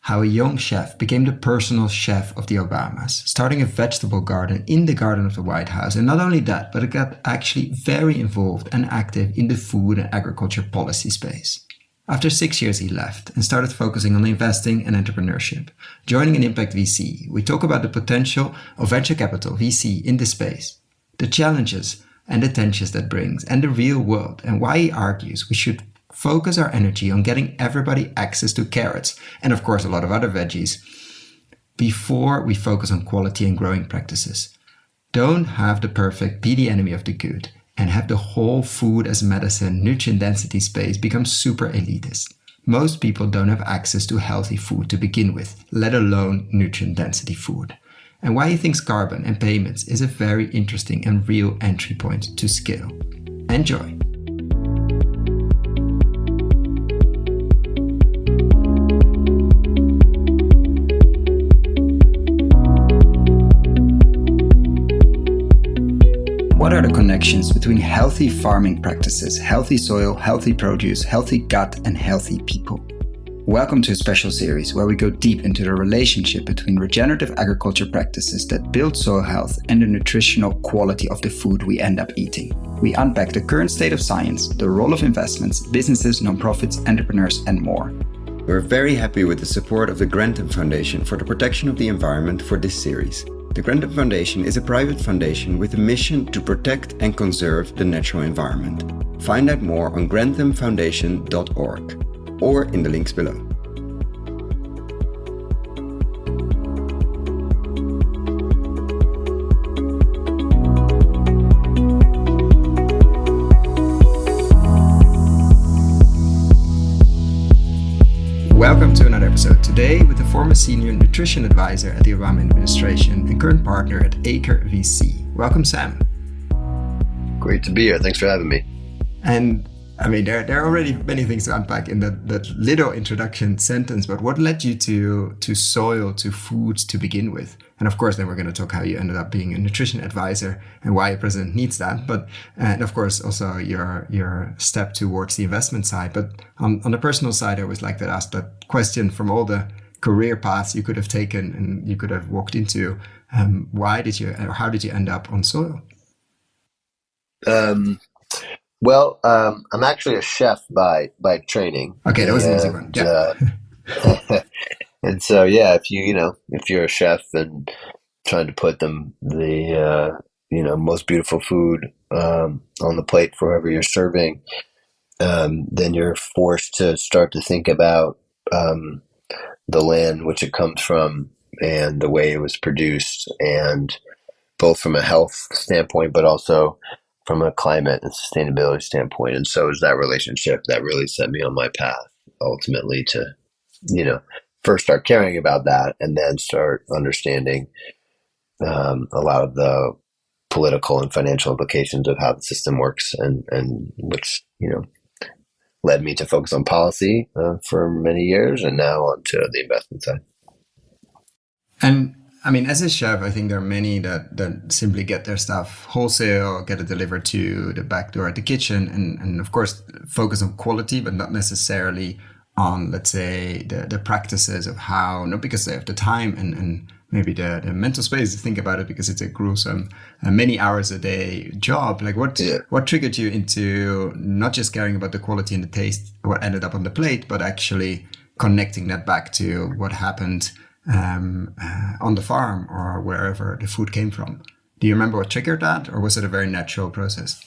how a young chef became the personal chef of the Obamas, starting a vegetable garden in the garden of the White House. And not only that, but it got actually very involved and active in the food and agriculture policy space. After 6 years, he left and started focusing on investing and entrepreneurship. Joining an impact VC, we talk about the potential of venture capital VC in this space, the challenges and the tensions that brings, and the real world, and why he argues we should focus our energy on getting everybody access to carrots, and of course a lot of other veggies, before we focus on quality and growing practices. Don't have the perfect, be the enemy of the good, and have the whole food as medicine, nutrient density space become super elitist. Most people don't have access to healthy food to begin with, let alone nutrient density food. And why he thinks carbon and payments is a very interesting and real entry point to scale. Enjoy. What are the connections between healthy farming practices, healthy soil, healthy produce, healthy gut, and healthy people? Welcome to a special series where we go deep into the relationship between regenerative agriculture practices that build soil health and the nutritional quality of the food we end up eating. We unpack the current state of science, the role of investments, businesses, nonprofits, entrepreneurs, and more. We're very happy with the support of the Grantham Foundation for the protection of the environment for this series. The Grantham Foundation is a private foundation with a mission to protect and conserve the natural environment. Find out more on granthamfoundation.org or in the links below. Welcome to another episode today with the former senior nutrition advisor at the Obama administration and current partner at Acre VC. Welcome, Sam. Great to be here. Thanks for having me. And I mean, there are already many things to unpack in that little introduction sentence, but what led you to soil, to foods to begin with? And of course, then we're going to talk how you ended up being a nutrition advisor and why a president needs that. But, and of course, also your step towards the investment side. But on the personal side, I always like to ask that question from all the career paths you could have taken and you could have walked into. How did you end up on soil? I'm actually a chef by training. Okay, that was an easy one. Yeah. And so, yeah, if you're a chef and trying to put the most beautiful food on the plate for whoever you're serving, then you're forced to start to think about the land which it comes from and the way it was produced, and both from a health standpoint, but also from a climate and sustainability standpoint. And so is that relationship that really set me on my path ultimately to, first start caring about that and then start understanding a lot of the political and financial implications of how the system works, and which, led me to focus on policy for many years and now onto the investment side. And I mean, as a chef, I think there are many that simply get their stuff wholesale, get it delivered to the back door at the kitchen, and of course focus on quality, but not necessarily on, let's say, the practices of how, not because they have the time and maybe the mental space to think about it, because it's a gruesome many hours a day job. Like what triggered you into not just caring about the quality and the taste, what ended up on the plate, but actually connecting that back to what happened on the farm or wherever the food came from? Do you remember what triggered that, or was it a very natural process?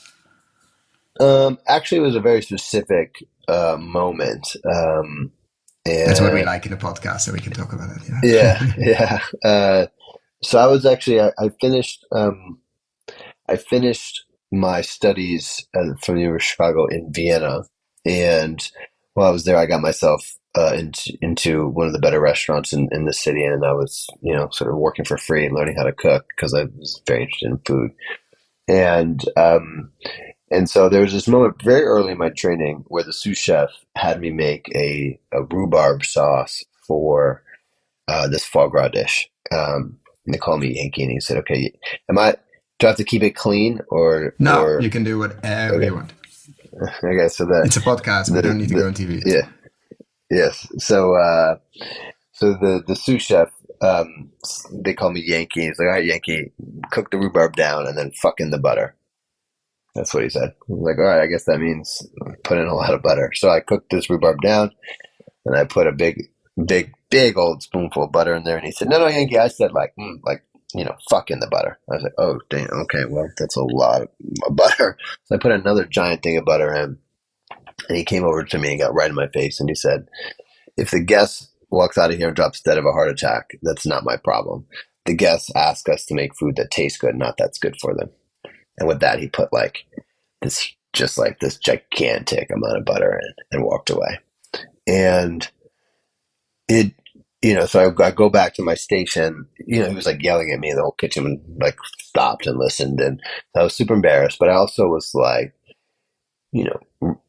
Actually, it was a very specific moment. And that's what we like in the podcast, so we can talk about it. Yeah. So I was actually, I finished my studies from the University of Chicago in Vienna, and while I was there, I got myself into one of the better restaurants in the city, and I was, sort of working for free and learning how to cook because I was very interested in food. And so there was this moment very early in my training where the sous chef had me make a rhubarb sauce for this foie gras dish. And they called me Yankee, and he said, "Okay, do I have to keep it clean or no? Or, you can do whatever you want." Okay, so that it's a podcast. We don't need to go on TV. Yeah. Yes. So So the sous chef, they call me Yankee. He's like, all right, Yankee, cook the rhubarb down and then fuck in the butter. That's what he said. I was like, all right, I guess that means put in a lot of butter. So I cooked this rhubarb down and I put a big old spoonful of butter in there. And he said, no, Yankee. I said fuck in the butter. I was like, oh, damn. Okay, well, that's a lot of butter. So I put another giant thing of butter in, and he came over to me and got right in my face, and he said, if the guest walks out of here and drops dead of a heart attack, that's not my problem. The guests ask us to make food that tastes good, not that's good for them. And with that, he put this gigantic amount of butter in and walked away. And it, so I go back to my station. He was like yelling at me. The whole kitchen like stopped and listened, and I was super embarrassed. But I also was like, it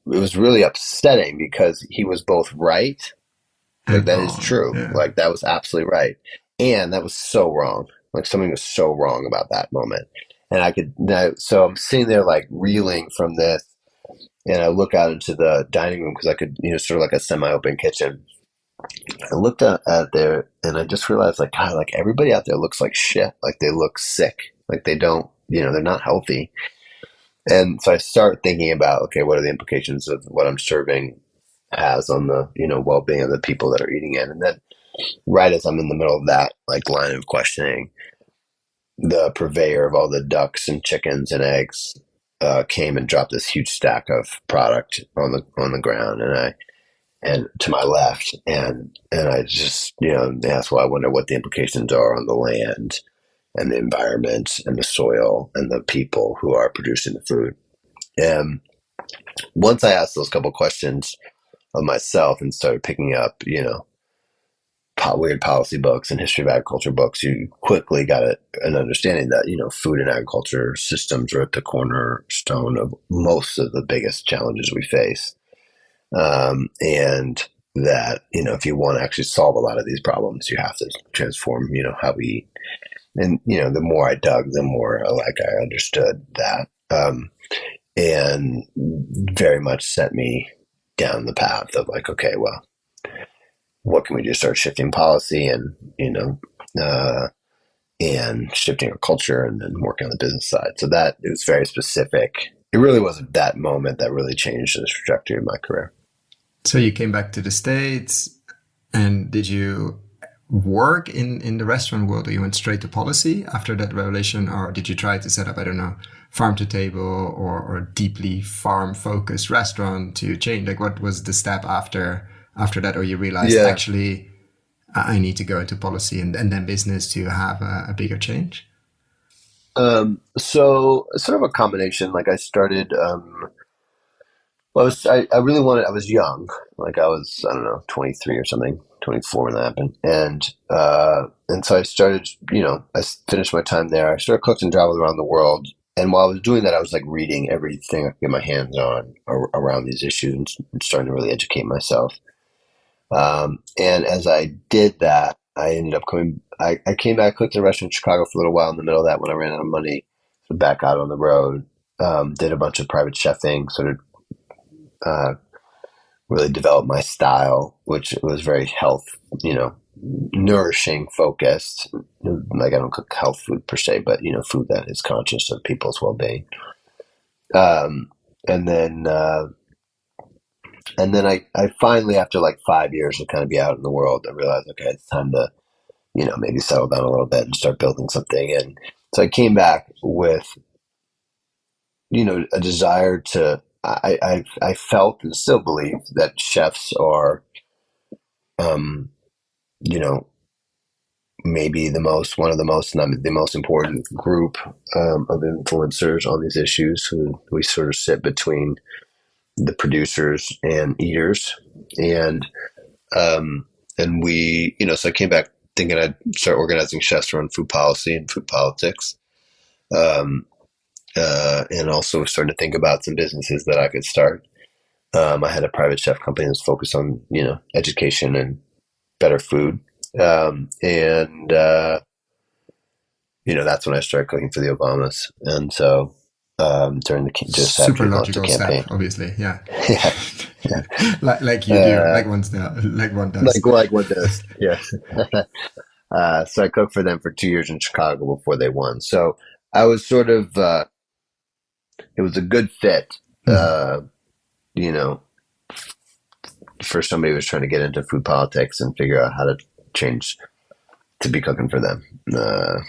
was really upsetting because he was both right, like And that is wrong. true, Yeah. like that was absolutely right, and that was so wrong. Like something was so wrong about that moment, and so I'm sitting there like reeling from this, and I look out into the dining room because I could, sort of like a semi-open kitchen. I looked at there and I just realized like, God, like everybody out there looks like shit. Like they look sick. Like they don't, they're not healthy. And so I start thinking about, okay, what are the implications of what I'm serving has on the, well-being of the people that are eating it. And then right as I'm in the middle of that like line of questioning, the purveyor of all the ducks and chickens and eggs came and dropped this huge stack of product on the ground. And to my left, and I just, that's why I wonder what the implications are on the land and the environment and the soil and the people who are producing the food. And once I asked those couple questions of myself and started picking up, weird policy books and history of agriculture books, you quickly got an understanding that, food and agriculture systems are at the cornerstone of most of the biggest challenges we face. And that, if you want to actually solve a lot of these problems, you have to transform, how we eat. And, the more I dug, the more like I understood that, and very much set me down the path of like, okay, well, what can we do? Start shifting policy and, and shifting our culture and then working on the business side. So that it was very specific. It really wasn't that moment that really changed the trajectory of my career. So you came back to the States, and did you work in the restaurant world, or you went straight to policy after that revelation, or did you try to set up, I don't know, farm to table or a deeply farm focused restaurant to change? Like, what was the step after that, or you realized Yeah. actually I need to go into policy and then business to have a bigger change? So sort of a combination. Like I started, well, I really wanted, I was young, like I was, I don't know, 23 or something, 24 when that happened. And so I started, I finished my time there. I started cooking and traveled around the world. And while I was doing that, I was like reading everything I could get my hands on around these issues and starting to really educate myself. And as I did that, I ended up I came back, cooked in a restaurant in Chicago for a little while in the middle of that when I ran out of money, so back out on the road, did a bunch of private chefing, sort of, really developed my style, which was very nourishing focused. Like I don't cook health food per se, but, food that is conscious of people's well-being. Um, and then, I finally, after like 5 years of kind of be out in the world, I realized, okay, it's time to, maybe settle down a little bit and start building something. And so I came back with, a desire to, I felt and still believe that chefs are, um, you know, maybe one of the most, not the most important group, of influencers on these issues. Who we sort of sit between the producers and eaters. And, so I came back thinking I'd start organizing chefs around food policy and food politics. Um, and also starting to think about some businesses that I could start. I had a private chef company that's focused on, education and better food. And that's when I started cooking for the Obamas. And so, during just Super after he launched the logical step, campaign. obviously. Yeah. Yeah, yeah. Like you do, Uh, like one does. like what does? Yeah. So I cooked for them for 2 years in Chicago before they won. So I was sort of it was a good fit, Mhm. uh, you know, for somebody who was trying to get into food politics and figure out how to change to be cooking for them.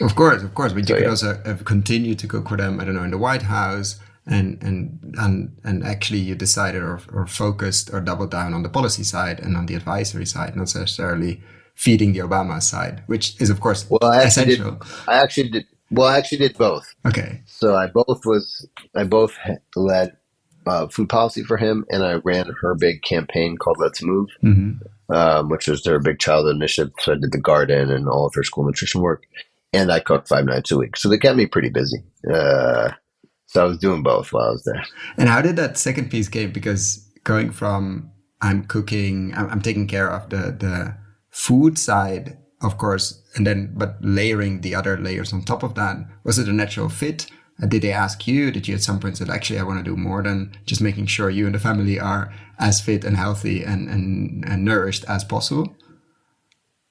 Of course, but you So could yeah. also have continued to cook for them. I don't know, in the White House, and actually you decided or focused or doubled down on the policy side and on the advisory side, not necessarily feeding the Obama side, which is of course Well, I actually did. essential. I actually did. Well, I actually did both. Okay. So I both led food policy for him, and I ran her big campaign called Let's Move, Hmm. which was their big childhood initiative. So I did the garden and all of her school nutrition work, and I cooked 5 nights a week. So they kept me pretty busy. So I was doing both while I was there. And how did that second piece came? Because going from I'm cooking, I'm taking care of the food side, of course, and then but layering the other layers on top of that. Was it a natural fit? Did they ask you? Did you at some point say, actually, I want to do more than just making sure you and the family are as fit and healthy and nourished as possible?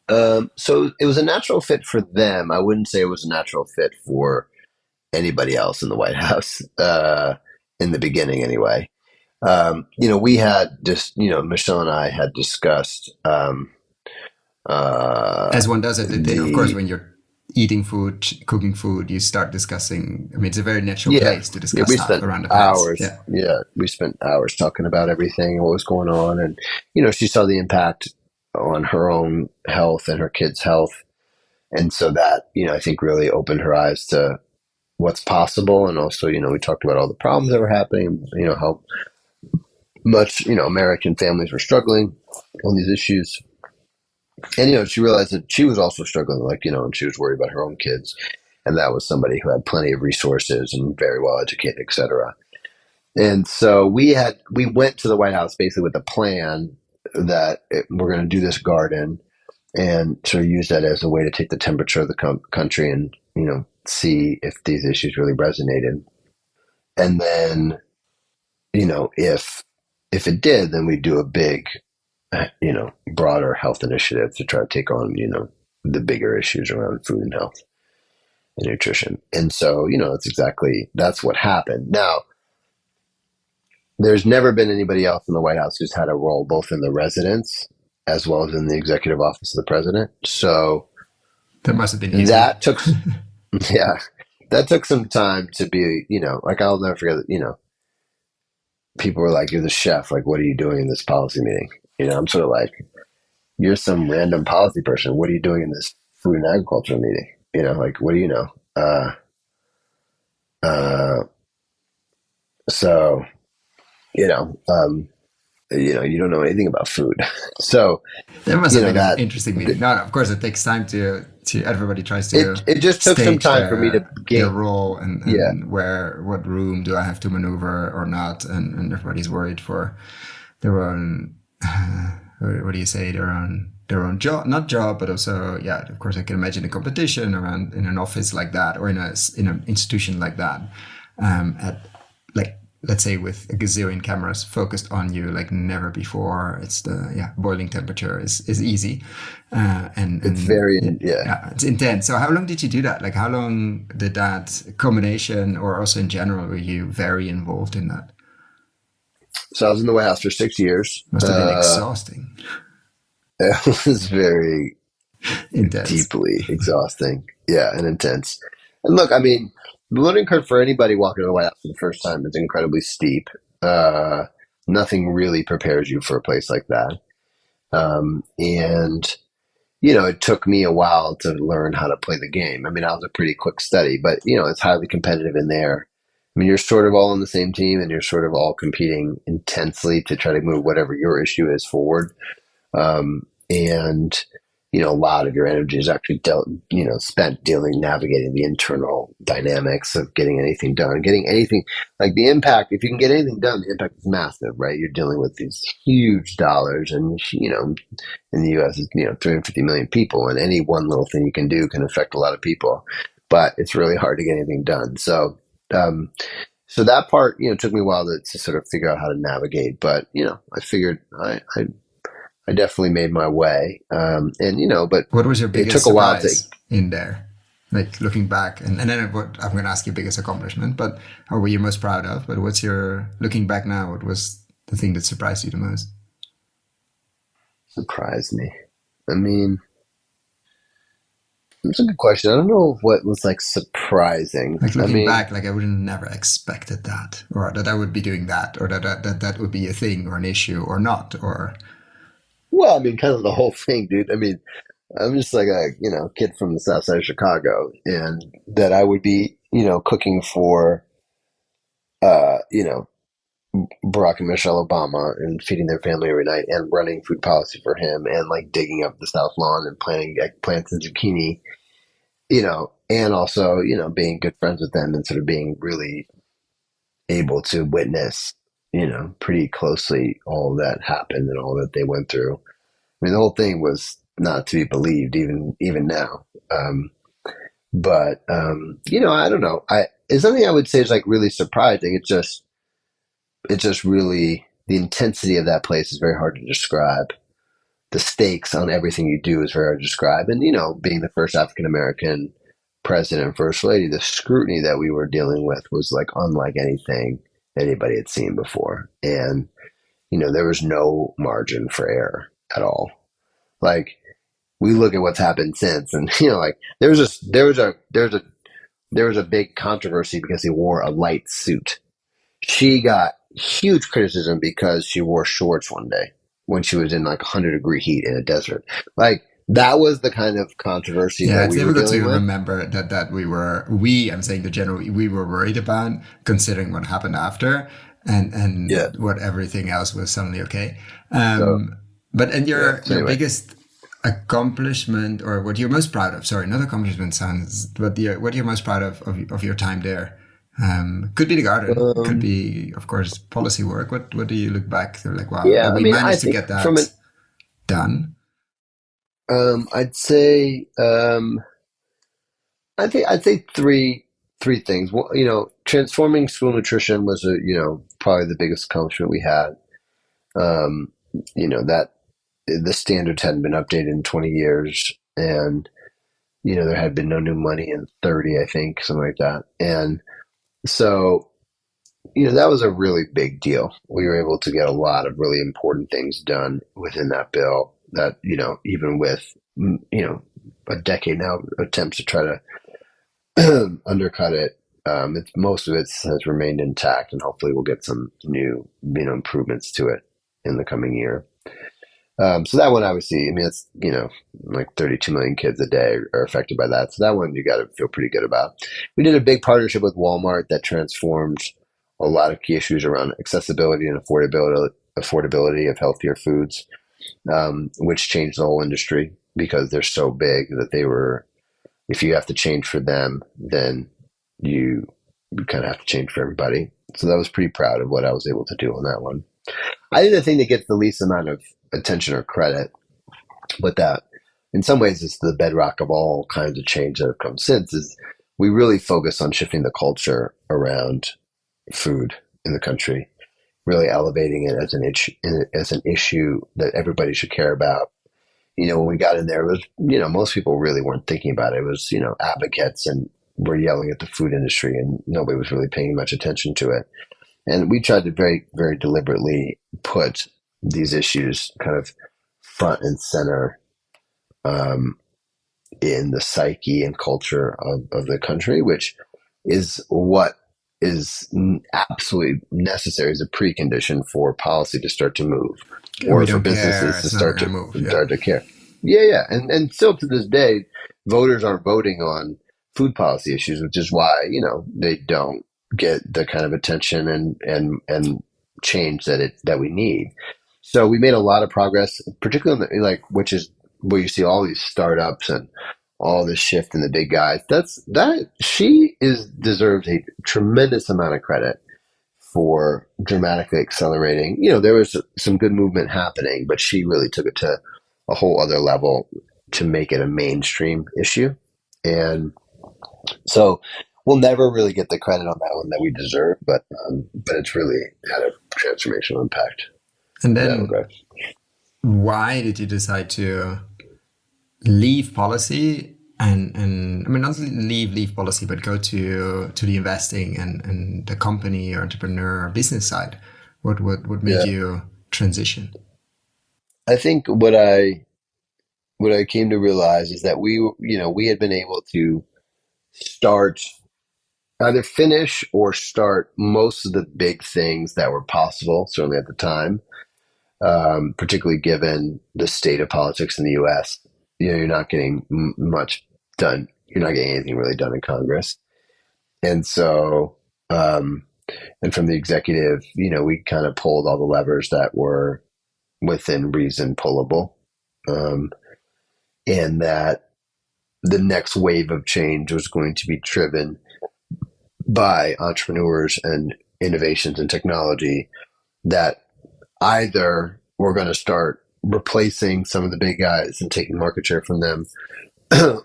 So it was a natural fit for them. I wouldn't say it was a natural fit for anybody else in the White House in the beginning, anyway. We had just, Michelle and I had discussed As one does it, of course, the, when you're eating food, cooking food, you start discussing. I mean, it's a very natural yeah, place to yeah, discuss we stuff spent around the pets. hours, Yeah. yeah, we spent hours talking about everything, what was going on. And, she saw the impact on her own health and her kids' health. And so that, I think really opened her eyes to what's possible. And also, we talked about all the problems that were happening, how much, American families were struggling on these issues. And, she realized that she was also struggling, like, and she was worried about her own kids. And that was somebody who had plenty of resources and very well educated, et cetera. And so we went to the White House basically with a plan that we're going to do this garden and sort of use that as a way to take the temperature of the country and, see if these issues really resonated. And then, if it did, then we'd do a big, broader health initiative to try to take on, the bigger issues around food and health and nutrition. And so, that's what happened. Now, there's never been anybody else in the White House who's had a role both in the residence as well as in the executive office of the president. So That must have been easy. that took, yeah, that took some time to be, like I'll never forget that, people were like, "You're the chef. Like, what are you doing in this policy meeting?" I'm sort of like, "You're some random policy person. What are you doing in this food and agriculture meeting?" Like, what do you know? Uh, so, you know, um, you don't know anything about food. So, That must have been an that interesting meeting. No, of course, it takes time to everybody tries to it just took some stage time for me to their gain. role Yeah, and where what room do I have to maneuver or not, and everybody's worried for their own what do you say their own job, not job, but also yeah, of course I can imagine a competition around in an office like that or in an institution like that, at like let's say with a gazillion cameras focused on you like never before. It's the yeah boiling temperature is easy, it's and very yeah, yeah. yeah, it's intense. So how long did you do that? Like how long did that combination, or also in general, were you very involved in that? So I was in the White House for 6 years. Must have been exhausting, It was very intense. deeply exhausting. Yeah, and intense. And look, I mean, the learning curve for anybody walking to the White House for the first time is incredibly steep. Uh, Nothing really prepares you for a place like that. And it took me a while to learn how to play the game. I mean, I was a pretty quick study, but it's highly competitive in there. I mean, you're sort of all on the same team, and you're sort of all competing intensely to try to move whatever your issue is forward. And a lot of your energy is actually spent navigating the internal dynamics of getting anything done, getting anything like the impact. If you can get anything done, the impact is massive, right? You're dealing with these huge dollars, and in the U.S. is 350 million people, and any one little thing you can do can affect a lot of people. But it's really hard to get anything done. So, um, So that part, took me a while to sort of figure out how to navigate, but I figured I definitely made my way. And but What was your it biggest took a while to. surprise in there? Like looking back, and then what I'm going to ask you biggest accomplishment, but or were you most proud of? But what's your looking back now? What was the thing that surprised you the most? Surprise me. I mean, it's a good question. I don't know what was like surprising. Like I looking mean, back, like I would have never expected that, or that I would be doing that, or that would be a thing or an issue or not, or well, I mean, kind of the whole thing, dude. I mean, I'm just like a kid from the south side of Chicago, and that I would be cooking for uh you know Barack and Michelle Obama and feeding their family every night and running food policy for him and like digging up the south lawn and planting eggplants and zucchini, and also being good friends with them and sort of being really able to witness pretty closely all that happened and all that they went through. I mean, the whole thing was not to be believed, even now. But I don't know. It's something I would say is like really surprising. It's just really the intensity of that place is very hard to describe. The stakes on everything you do is very hard to describe. And being the first African American president and first lady, the scrutiny that we were dealing with was like unlike anything anybody had seen before. And there was no margin for error at all. Like we look at what's happened since, and like there was a big controversy because he wore a light suit. She got huge criticism because she wore shorts one day when she was in like 100-degree heat in a desert. Like that was the kind of controversy yeah, that it's we were difficult dealing to with. remember that I'm saying the general we were worried about considering what happened after Yeah. and what everything else was suddenly okay. So But and yeah. your So your anyway, biggest accomplishment or what you're most proud of? Sorry, not accomplishment sounds, but what you're most proud of your time there. Could be the garden, could um, be of course policy work. What do you look back to like wow yeah. that I we mean, I managed to think get from that an done? I'd say I'd say three things. Well, transforming school nutrition was probably the biggest accomplishment we had. Um, that the standards hadn't been updated in 20 years, and there had been no new money in 30, I think, something like that. And so that was a really big deal. We were able to get a lot of really important things done within that bill. That even with a decade now of attempts to try to undercut it. Most of it has remained intact, and hopefully we'll get some new, improvements to it in the coming year. So that one, obviously, I mean, it's like 32 million kids a day are affected by that. So that one you got to feel pretty good about. We did a big partnership with Walmart that transformed a lot of key issues around accessibility and affordability of healthier foods, which changed the whole industry because they're so big that they were. If you have to change for them, then you kind of have to change for everybody. So that was pretty proud of what I was able to do on that one. I think the thing that gets the least amount of attention or credit, but that in some ways is the bedrock of all kinds of change that have come since, is we really focus on shifting the culture around food in the country, really elevating it as an issue that everybody should care about. When we got in there, it was, most people really weren't thinking about it. It was, advocates and were yelling at the food industry and nobody was really paying much attention to it. And we tried to very, very deliberately put these issues kind of front and center um, in the psyche and culture of the country, which is what is absolutely necessary as a precondition for policy to start to move We or for don't care. businesses to It's never start gonna to move. Yeah. start to care. Yeah, yeah. And still to this day, voters aren't voting on food policy issues, which is why, they don't get the kind of attention and change that we need. So we made a lot of progress, particularly like which is where you see all these startups and all this shift in the big guys. That she is deserves a tremendous amount of credit for dramatically accelerating. There was some good movement happening, but she really took it to a whole other level to make it a mainstream issue. And so we'll never really get the credit on that one that we deserve, but it's really had a transformational impact And in that then regard. why did you decide to leave policy and I mean not leave policy, but go to the investing and the company or entrepreneur or business side? What made Yeah, you transition? I think what I came to realize is that we had been able to start, either finish or start most of the big things that were possible, certainly at the time, particularly given the state of politics in the U.S. You're not getting much done. You're not getting anything really done in Congress. And so, and from the executive, we kind of pulled all the levers that were within reason pullable. Um, and that the next wave of change was going to be driven by entrepreneurs and innovations in technology that either were going to start replacing some of the big guys and taking market share from them,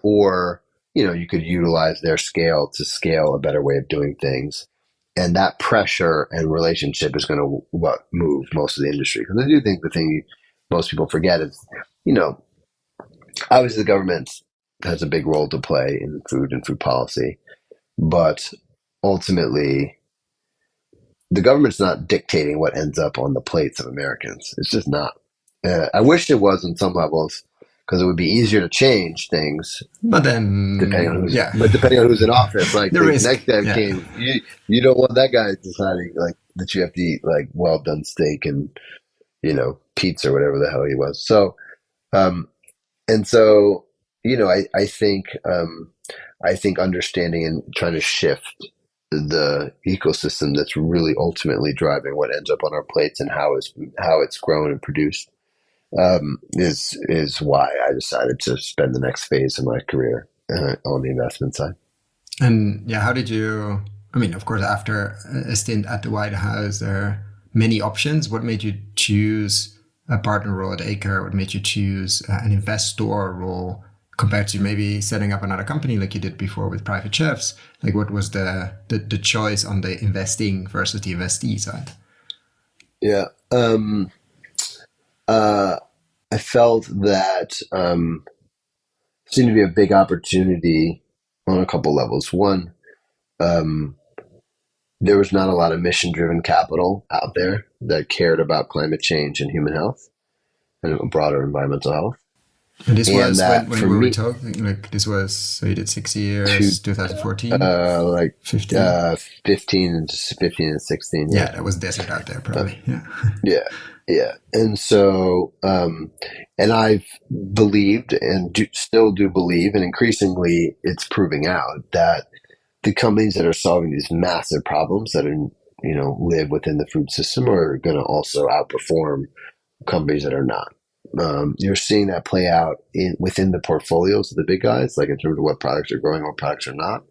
or you could utilize their scale to scale a better way of doing things. And that pressure and relationship is going to what move most of the industry. Because I do think the thing most people forget is, obviously the government has a big role to play in food and food policy, but ultimately the government's not dictating what ends up on the plates of Americans. It's just not. I wish it was on some levels, because it would be easier to change things But depending on then, yeah, depending on who's in office. Like the the risk, next time yeah. came, you don't want that guy deciding like that you have to eat like well done steak and pizza or whatever the hell he was. So and so I think understanding and trying to shift the ecosystem that's really ultimately driving what ends up on our plates and how it's grown and produced, is why I decided to spend the next phase of my career on the investment side. And yeah, how did you? I mean, of course, after a stint at the White House, there are many options. What made you choose a partner role at Acre? What made you choose an investor role compared to maybe setting up another company like you did before with private chefs? Like, what was the choice on the investing versus the investee side? Yeah. I felt that seemed to be a big opportunity on a couple levels. One, um, there was not a lot of mission-driven capital out there that cared about climate change and human health and broader environmental health. And this And was that when for we were me, talking, like this was, so you did 6 years, to 2014, like 15. 15 and 16, yeah. Yeah, that was desert out there Uh, probably. Yeah. Yeah, yeah. And so, and I've believed and still do believe, and increasingly it's proving out that the companies that are solving these massive problems that are, live within the food system are going to also outperform companies that are not. You're seeing that play out within the portfolios of the big guys, like in terms of what products are growing, what products are not.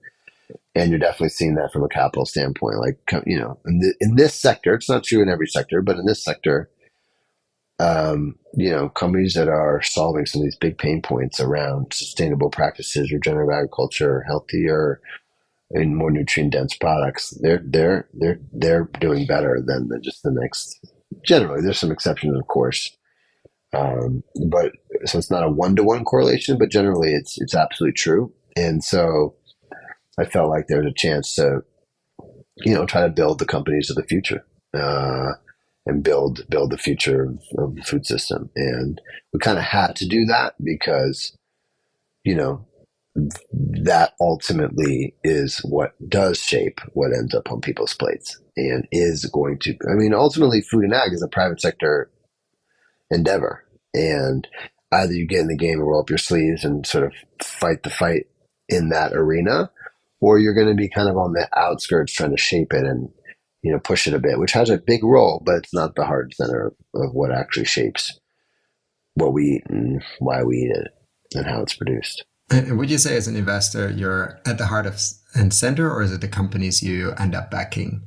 And you're definitely seeing that from a capital standpoint. Like, in this sector, it's not true in every sector, but in this sector, companies that are solving some of these big pain points around sustainable practices, regenerative agriculture, healthier and more nutrient dense products, they're doing better than just the next. Generally, there's some exceptions, of course, but so it's not a 1-to-1 correlation, but generally it's absolutely true. And so I felt like there was a chance to try to build the companies of the future, and build the future of the food system. And we kind of had to do that because, you know, that ultimately is what does shape what ends up on people's plates and is going to, I mean, ultimately food and ag is a private sector endeavor. And either you get in the game and roll up your sleeves and sort of fight the fight in that arena, or you're going to be kind of on the outskirts trying to shape it and, push it a bit, which has a big role, but it's not the heart center of what actually shapes what we eat and why we eat it and how it's produced. And would you say as an investor, you're at the heart of and center, or is it the companies you end up backing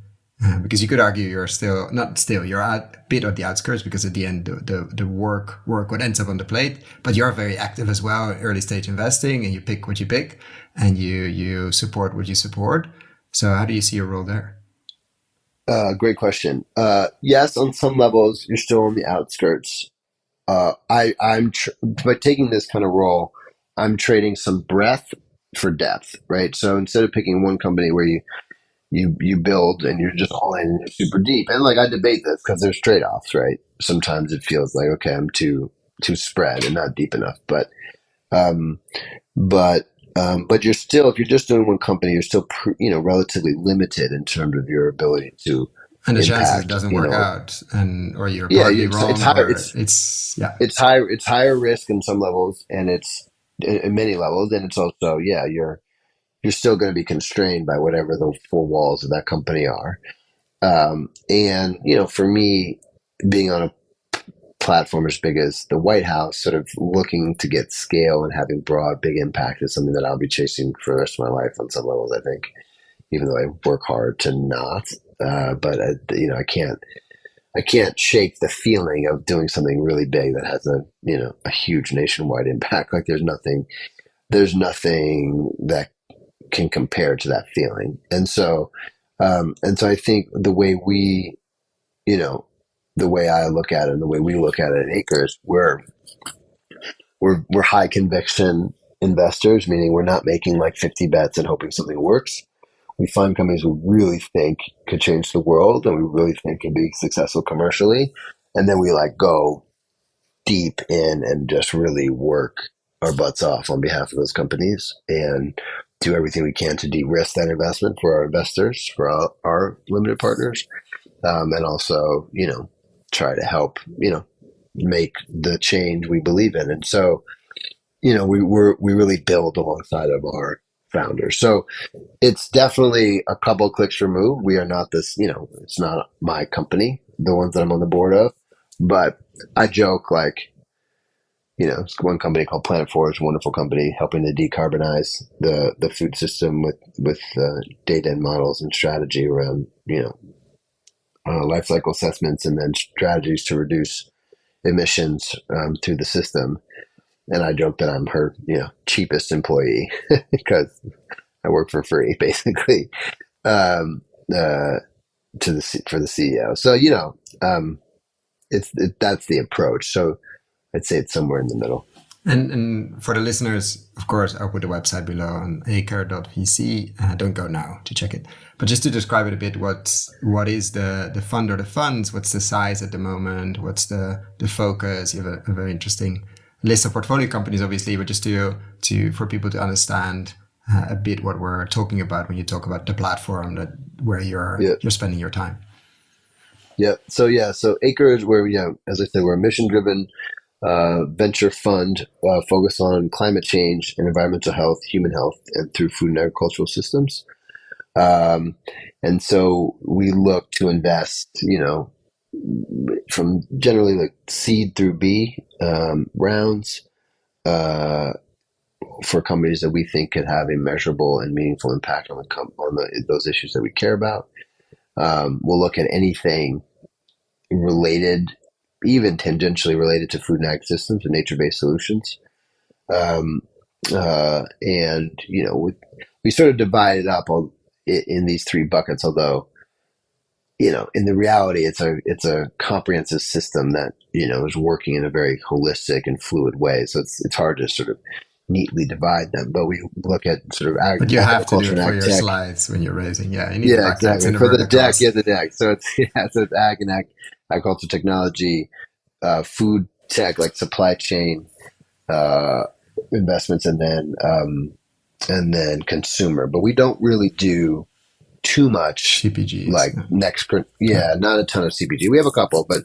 Because you could argue you're still not still you're a bit at the outskirts, because at the end the work what ends up on the plate, but you're very active as well, early stage investing, and you pick what you pick, and you support what you support. So how do you see your role there? Great question. Yes, on some levels, you're still on the outskirts. By taking this kind of role, I'm trading some breadth for depth, right? So instead of picking one company where you build and you're just all in and you're super deep, and like I debate this because there's trade offs, right? Sometimes it feels like okay, I'm too spread and not deep enough, um, but you're still, if you're just doing one company, you're still relatively limited in terms of your ability to And the chances it impact. doesn't work out, and or you're Yeah, partly it's wrong, higher. or it's yeah. It's higher risk in some levels, and it's in many levels, and it's also you're still going to be constrained by whatever the four walls of that company are. And for me, being on a platform as big as the White House, sort of looking to get scale and having broad, big impact is something that I'll be chasing for the rest of my life on some levels. I think, even though I work hard to not, but I can't shake the feeling of doing something really big that has a huge nationwide impact. Like there's nothing that can compare to that feeling. And so I think you know, the way I look at it and the way we look at it at Acres, we're high conviction investors, meaning we're not making like 50 bets and hoping something works. We find companies we really think could change the world and we really think can be successful commercially. And then we like go deep in and just really work our butts off on behalf of those companies and do everything we can to de-risk that investment for our investors, for our limited partners, and also, try to help, make the change we believe in. And so, we really build alongside of our founders. So it's definitely a couple clicks removed. We are not this, it's not my company, the ones that I'm on the board of, but I joke like, it's one company called Planet Forest, a wonderful company helping to decarbonize the food system with data and models and strategy around, life cycle assessments and then strategies to reduce emissions through the system. And I joke that I'm her, cheapest employee because I work for free, basically, um, uh, for the CEO. So that's the approach. So I'd say it's somewhere in the middle. And for the listeners, of course, I'll put the website below on acre.vc. Don't go now to check it. But just to describe it a bit, what is the fund or the funds? What's the size at the moment? What's the focus? You have a very interesting list of portfolio companies, obviously, but just for people to understand a bit what we're talking about when you talk about the platform where you're spending your time. Yeah. So Acre is where as I said, we're a mission-driven venture fund focused on climate change and environmental health, human health, and through food and agricultural systems. And so we look to invest, from generally like seed through B rounds for companies that we think could have a measurable and meaningful impact on those issues that we care about. We'll look at anything related, even tangentially related to food and ag systems and nature-based solutions. And we sort of divide it up in these three buckets, although in the reality, it's a comprehensive system that is working in a very holistic and fluid way. So it's hard to sort of neatly divide them. But we look at sort of But you have to do it for your tech. slides when you're raising. Yeah, you need the Yeah, buckets exactly. and the For the deck, verticals. the deck. So it's ag and agriculture technology, food tech like supply chain investments, and then consumer. But we don't really do too much like CPGs. not a ton of CPG. We have a couple, but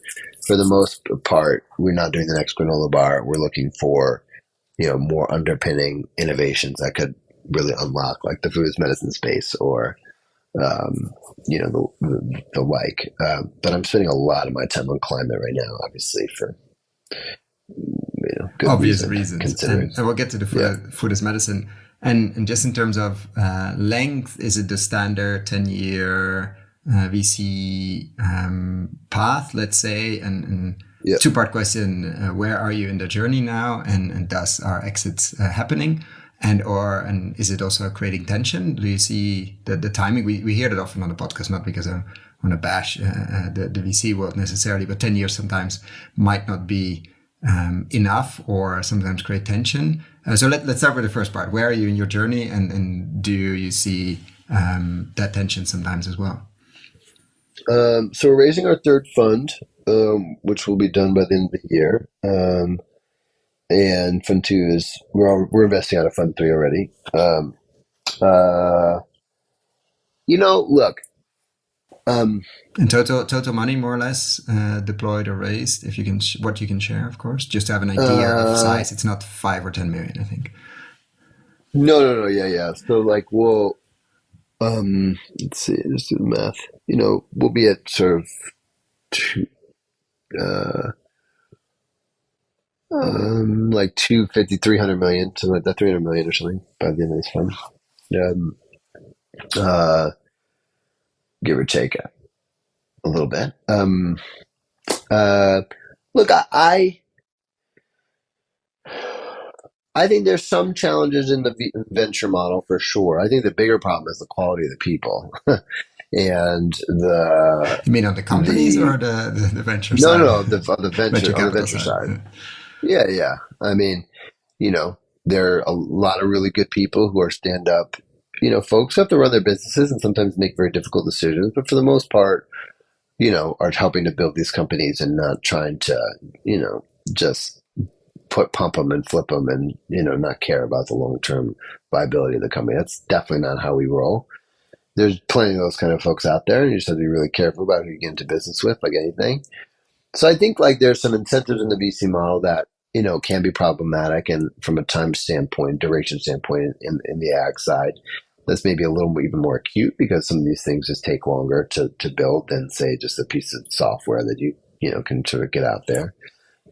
for the most part, we're not doing the next granola bar. We're looking for more underpinning innovations that could really unlock like the food as medicine space or the like. But I'm spending a lot of my time on climate right now, obviously for good Obvious reason. reasons. Considering, And we'll get to the food as medicine. And just in terms of length, is it the standard 10-year VC path, let's say, and Yep. two-part question: where are you in the journey now, and does our exits happening, and is it also creating tension? Do you see the timing? We hear that often on the podcast, not because I want to bash the VC world necessarily, but 10 years sometimes might not be enough, or sometimes create tension. So let's start with the first part. Where are you in your journey, and do you see that tension sometimes as well? So we're raising our third fund, which will be done by the end of the year. And fund two is we're investing out of fund three already. Uh, Look, And total money, more or less, deployed or raised, if you can, what you can share, of course, just to have an idea of size. It's not 5 or 10 million, I think. no, yeah. So like let's see, let's do the math. We'll be at sort of two, like 250, 300 million, something like that, 300 million or something by the end of this fund. Um, uh, give or take a little bit. Look, I think there's some challenges in the venture model for sure. I think the bigger problem is the quality of the people and You mean on the companies or the venture no, side? the Venture capital venture side. side. Yeah. I mean, there are a lot of really good people who are stand up. Folks who have to run their businesses and sometimes make very difficult decisions, but for the most part, are helping to build these companies and not trying to, just pump them and flip them and, not care about the long term viability of the company. That's definitely not how we roll. There's plenty of those kind of folks out there, and you just have to be really careful about who you get into business with, like anything. So I think like there's some incentives in the VC model that, can be problematic, and from a time standpoint, duration standpoint in the ag side, that's maybe a little even more acute because some of these things just take longer to build than say just a piece of software that you can sort of get out there.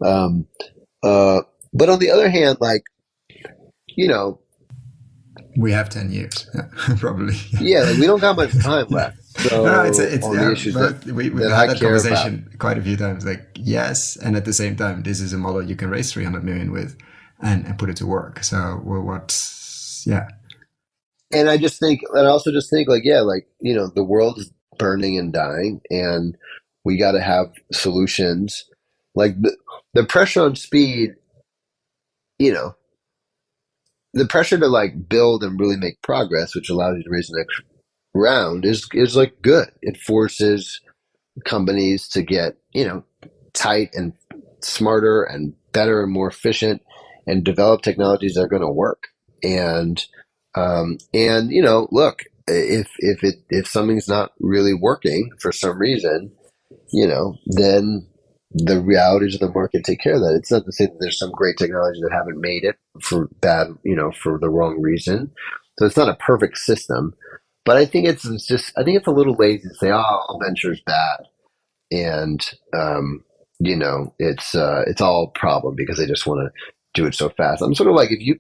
Um, but on the other hand, like, you know, We have 10 years, yeah, probably. yeah, like we don't got much time left. No, So on the yeah, issues but we've that had I that care about. conversation quite a few times. Like, yes, and at the same time, this is a model you can raise 300 million with, and put it to work. So, yeah, And I also just think like, yeah, like, the world is burning and dying and we got to have solutions. Like the pressure on speed, you know, the pressure to like build and really make progress, which allows you to raise the next round is like good. It forces companies to get, tight and smarter and better and more efficient and develop technologies that are going to work. And look, if something's not really working for some reason, then the realities of the market take care of that. It's not to say that there's some great technology that haven't made it for bad, for the wrong reason. So it's not a perfect system, but I think I think it's a little lazy to say, oh, all venture is bad, and it's all a problem because they just want to do it so fast. I'm sort of like, if you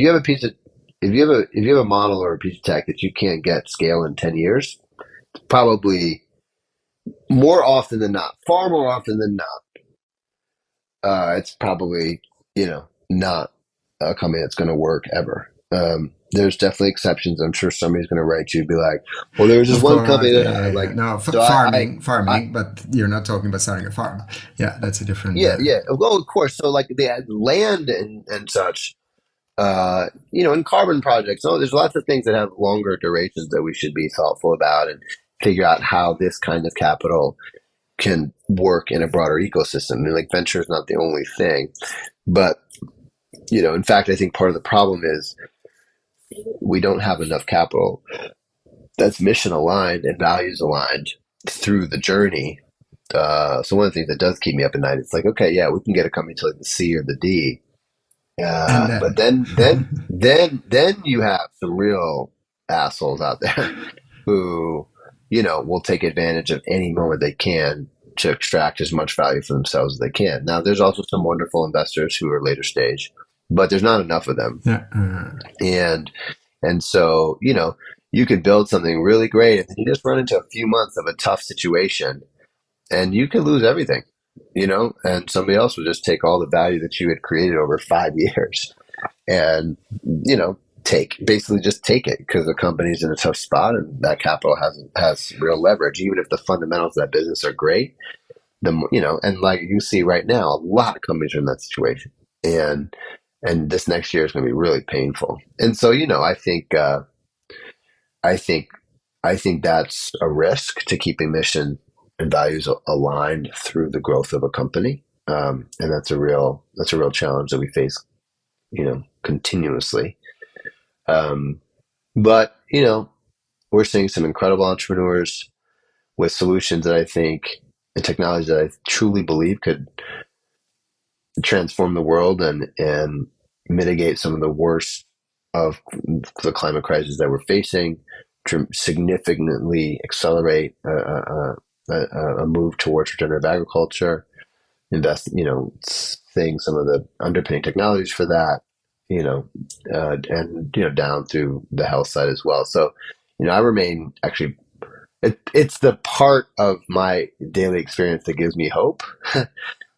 have a piece of if you have a model or a piece of tech that you can't get scale in 10 years, probably more often than not, far more often than not, it's probably, not a company that's going to work ever. There's definitely exceptions. I'm sure somebody's going to write you and be like, well, there was this of one course, company that yeah. like, No, so I, farming, but you're not talking about starting a farm. Yeah, that's a different. yeah. Well, of course. So like they had land and such, in carbon projects. No, there's lots of things that have longer durations that we should be thoughtful about and figure out how this kind of capital can work in a broader ecosystem. I mean, like venture is not the only thing, but in fact, I think part of the problem is we don't have enough capital that's mission aligned and values aligned through the journey. So one of the things that does keep me up at night is like, okay, yeah, we can get a company to like the C or the D, And but then, then you have some real assholes out there who, will take advantage of any moment they can to extract as much value for themselves as they can. Now, there's also some wonderful investors who are later stage, but there's not enough of them. yeah, And so, you could build something really great and then you just run into a few months of a tough situation and you could lose everything, and somebody else would just take all the value that you had created over 5 years and, basically just take it because the company's in a tough spot and that capital has real leverage, even if the fundamentals of that business are great. And like you see right now, a lot of companies are in that situation, and this next year is going to be really painful. And so, I think I think that's a risk to keeping mission and values aligned through the growth of a company, and that's a real challenge that we face, continuously. But we're seeing some incredible entrepreneurs with solutions that I think and technology that I truly believe could transform the world and mitigate some of the worst of the climate crisis that we're facing, to significantly accelerate a move towards regenerative agriculture, invest, seeing some of the underpinning technologies for that, and down through the health side as well. So, I remain actually. It's the part of my daily experience that gives me hope.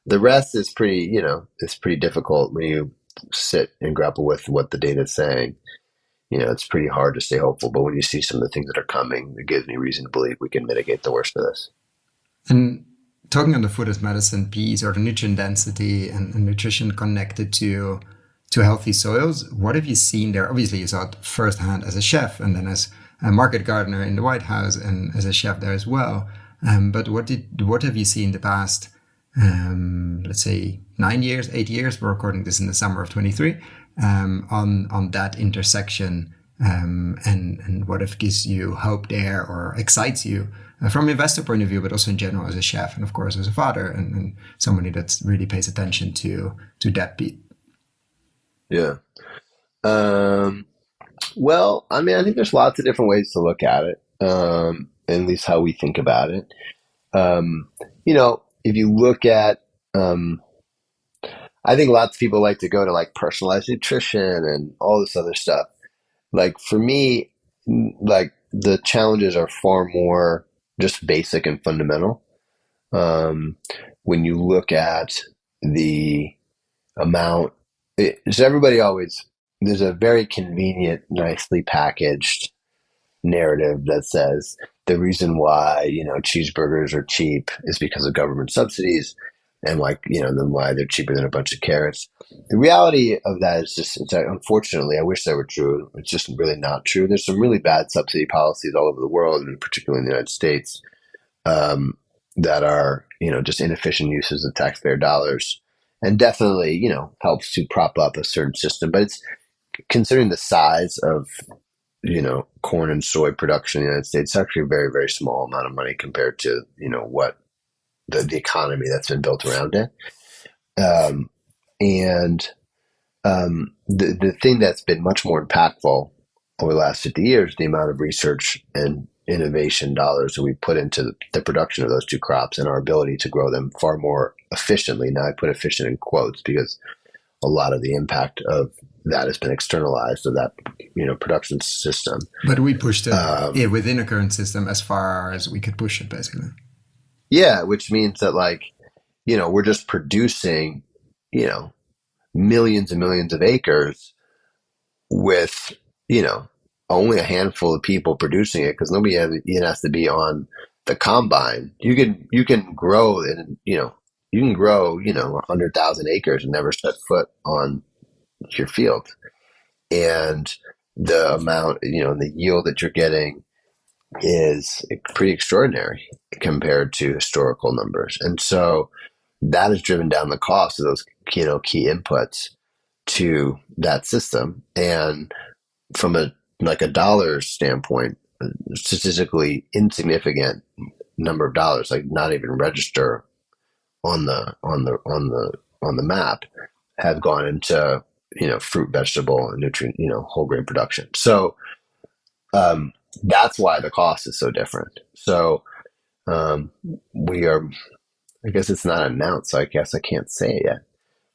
The rest is it's pretty difficult when you sit and grapple with what the data is saying. It's pretty hard to stay hopeful. But when you see some of the things that are coming, it gives me reason to believe we can mitigate the worst of this. And talking on the food as medicine piece, or the nutrient density and nutrition connected to healthy soils, what have you seen there? Obviously, you saw it firsthand as a chef, and then as a market gardener in the White House, and as a chef there as well. But what have you seen the past, let's say 9 years, 8 years? We're recording this in the summer of 23, on that intersection, and what if gives you hope there or excites you from an investor point of view, but also in general as a chef, and of course as a father, and somebody that really pays attention to that beat. Yeah. Well, I mean, I think there's lots of different ways to look at it, at least how we think about it. If you look at, I think lots of people like to go to like personalized nutrition and all this other stuff. Like for me, like the challenges are far more just basic and fundamental. Um, when you look at the amount, so everybody always, there's a very convenient, nicely packaged narrative that says the reason why cheeseburgers are cheap is because of government subsidies, and then why they're cheaper than a bunch of carrots. The reality of that is just, unfortunately, I wish that were true. It's just really not true. There's some really bad subsidy policies all over the world, and particularly in the United States, that are just inefficient uses of taxpayer dollars, and definitely helps to prop up a certain system. But it's, considering the size of corn and soy production in the United States, it's actually a very, very small amount of money compared to, what the economy that's been built around it. Um, and the thing that's been much more impactful over the last 50 years, the amount of research and innovation dollars that we put into the production of those two crops and our ability to grow them far more efficiently. Now I put efficient in quotes because a lot of the impact of that has been externalized to that production system. But we pushed it, within a current system as far as we could push it, basically. Yeah, which means that we're just producing millions and millions of acres with only a handful of people producing it, because nobody even has to be on the combine. You can grow in you can grow 100,000 acres and never set foot on your field, and the amount the yield that you're getting is pretty extraordinary compared to historical numbers. And so that has driven down the cost of those key inputs to that system. And from a dollar standpoint, statistically insignificant number of dollars, like not even register on the map, have gone into fruit, vegetable, and nutrient whole grain production. So that's why the cost is so different. So we are, I guess it's not announced, so I guess I can't say it yet.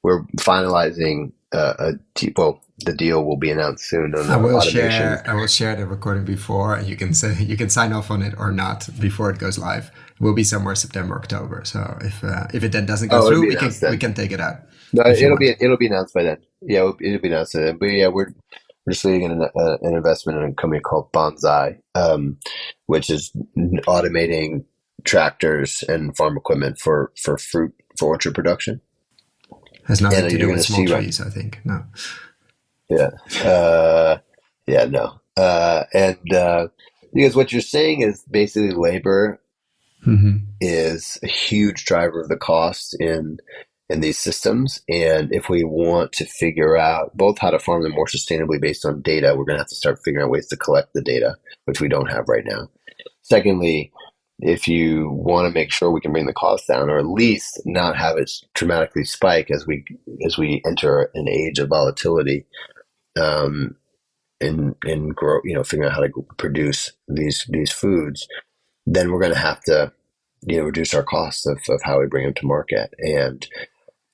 We're finalizing well, the deal will be announced soon on I will automation. share. I will share the recording before, and you can say you can sign off on it or not before it goes live. It will be somewhere September, October. So if it then doesn't go Oh, it'll through, be announced we then. can take it out No, if you want. it'll be announced by then. Yeah, it'll be announced by then. But yeah, we're just leading an investment in a company called Bonsai, which is automating tractors and farm equipment for orchard production. Has nothing And to you're do going with to small see, right? trees, I think. No. Yeah. Yeah, no. Because what you're saying is basically labor Hmm. is a huge driver of the cost in these systems. And if we want to figure out both how to farm them more sustainably based on data, we're going to have to start figuring out ways to collect the data, which we don't have right now. Secondly, if you want to make sure we can bring the cost down, or at least not have it dramatically spike as we enter an age of volatility, um, and grow, figuring out how to produce these foods, then we're going to have to, reduce our costs of how we bring them to market, and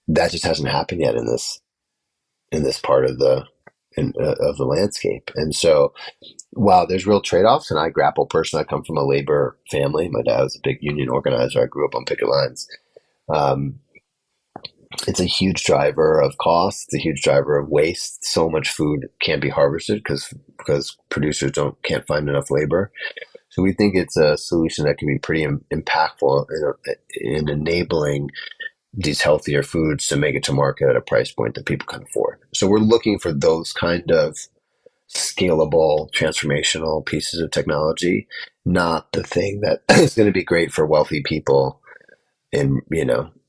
that just hasn't happened yet in this part of of the landscape. And so, while there's real trade offs, and I grapple personally, I come from a labor family. My dad was a big union organizer. I grew up on picket lines. Um, it's a huge driver of cost. It's a huge driver of waste. So much food can't be harvested because producers can't find enough labor. So we think it's a solution that can be pretty impactful in enabling these healthier foods to make it to market at a price point that people can afford. So we're looking for those kind of scalable, transformational pieces of technology, not the thing that is going to be great for wealthy people in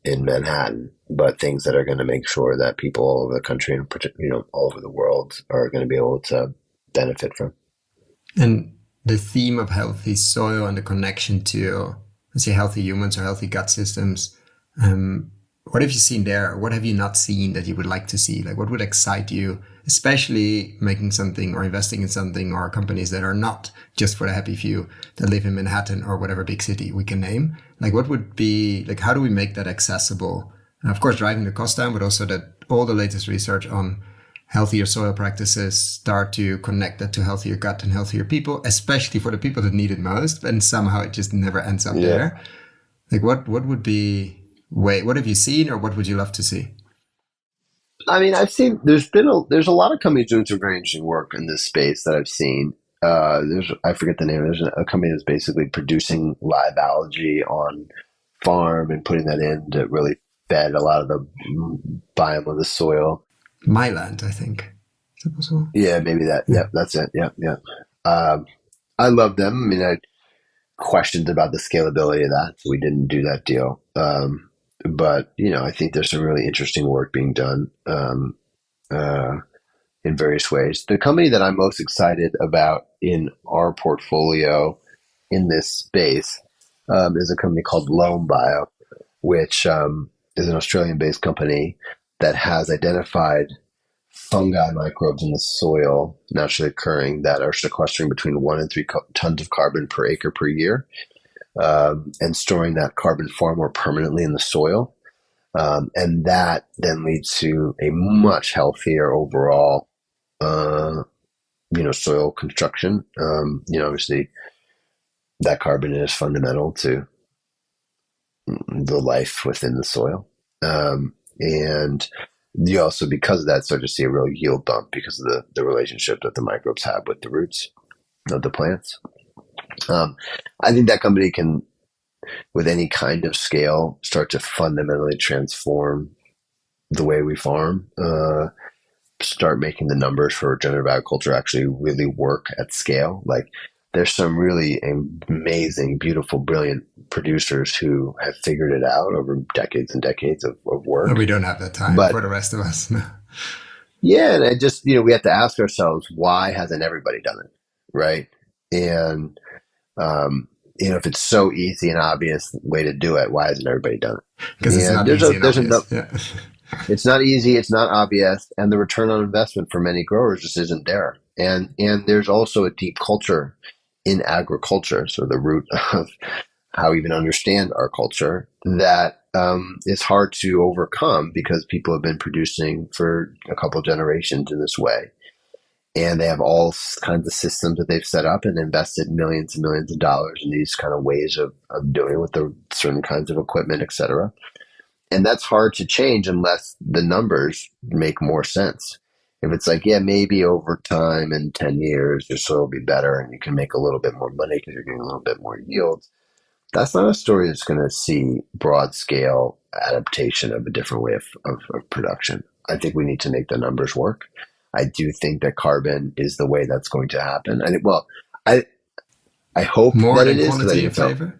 Manhattan, but things that are going to make sure that people all over the country and all over the world are going to be able to benefit from. And the theme of healthy soil and the connection to, let's say, healthy humans or healthy gut systems. What have you seen there? What have you not seen that you would like to see? Like, what would excite you, especially making something or investing in something or companies that are not just for the happy few that live in Manhattan or whatever big city we can name? Like, what would be, like, how do we make that accessible? And of course, driving the cost down, but also that all the latest research on healthier soil practices start to connect that to healthier gut and healthier people, especially for the people that need it most. And somehow it just never ends up Yeah. there. Like, what would be, what have you seen, or what would you love to see? I mean, there's a lot of companies doing some very interesting work in this space that I've seen. I forget the name. There's a company that's basically producing live algae on farm and putting that in to really fed a lot of the biome of the soil. Myland, I think. Is that possible? Yeah, maybe that. Yeah. Yep, that's it. Yep, yep. I love them. I mean, I had questions about the scalability of that, so we didn't do that deal. But I think there's some really interesting work being done uh, in various ways. The company that I'm most excited about in our portfolio in this space is a company called Loam Bio, which is an Australian-based company that has identified fungi microbes in the soil naturally occurring that are sequestering between 1 and 3 tons of carbon per acre per year, and storing that carbon far more permanently in the soil. And that then leads to a much healthier overall, soil construction. Obviously that carbon is fundamental to the life within the soil. And you also, because of that, start to see a real yield bump because of the relationship that the microbes have with the roots of the plants. I think that company can, with any kind of scale, start to fundamentally transform the way we farm, start making the numbers for regenerative agriculture actually really work at scale. Like, there's some really amazing, beautiful, brilliant producers who have figured it out over decades and decades of work. We don't have that time But for the rest of us. No. yeah, and I just, we have to ask ourselves, why hasn't everybody done it? Right. And, if it's so easy and obvious way to do it, why hasn't everybody done it? Because it's And not easy and there's a, obvious. Yeah. it's not easy, it's not obvious, and the return on investment for many growers just isn't there. And there's also a deep culture in agriculture, so the root of how we even understand our culture, that is hard to overcome because people have been producing for a couple of generations in this way. And they have all kinds of systems that they've set up and invested millions and millions of dollars in these kind of ways of doing it with the certain kinds of equipment, et cetera. And that's hard to change unless the numbers make more sense. If it's like, yeah, maybe over time in 10 years, your soil will be better and you can make a little bit more money because you're getting a little bit more yield. That's not a story that's going to see broad scale adaptation of a different way of production. I think we need to make the numbers work. I do think that carbon is the way that's going to happen. And I I hope More that it than is because I quality think and it's help. flavor?